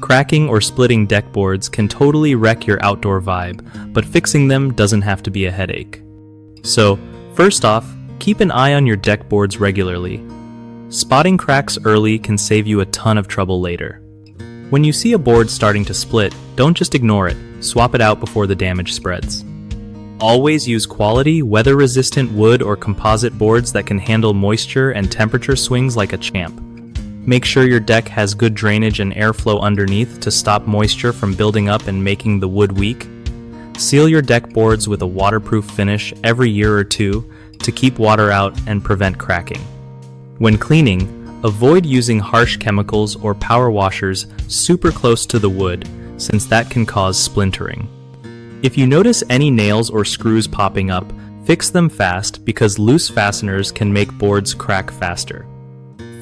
Cracking or splitting deck boards can totally wreck your outdoor vibe, but fixing them doesn't have to be a headache. So, first off, keep an eye on your deck boards regularly. Spotting cracks early can save you a ton of trouble later. When you see a board starting to split, don't just ignore it, swap it out before the damage spreads. Always use quality, weather-resistant wood or composite boards that can handle moisture and temperature swings like a champ. Make sure your deck has good drainage and airflow underneath to stop moisture from building up and making the wood weak. Seal your deck boards with a waterproof finish every year or two to keep water out and prevent cracking. When cleaning, avoid using harsh chemicals or power washers super close to the wood, since that can cause splintering. If you notice any nails or screws popping up, fix them fast because loose fasteners can make boards crack faster.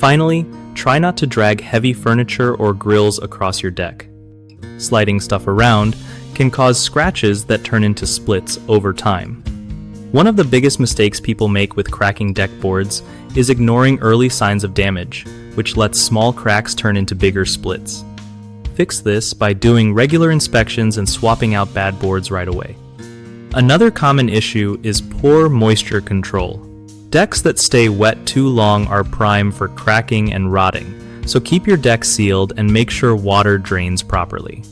Finally, try not to drag heavy furniture or grills across your deck. Sliding stuff around can cause scratches that turn into splits over time. One of the biggest mistakes people make with cracking deck boards is ignoring early signs of damage, which lets small cracks turn into bigger splits. Fix this by doing regular inspections and swapping out bad boards right away. Another common issue is poor moisture control. Decks that stay wet too long are prime for cracking and rotting, so keep your deck sealed and make sure water drains properly.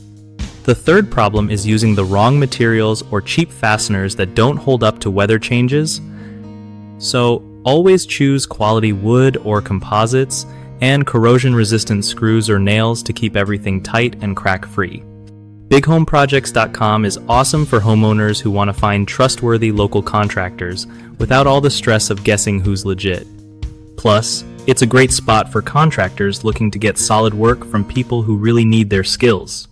The third problem is using the wrong materials or cheap fasteners that don't hold up to weather changes. So always choose quality wood or composites and corrosion-resistant screws or nails to keep everything tight and crack-free. BigHomeProjects.com is awesome for homeowners who want to find trustworthy local contractors without all the stress of guessing who's legit. Plus, it's a great spot for contractors looking to get solid work from people who really need their skills.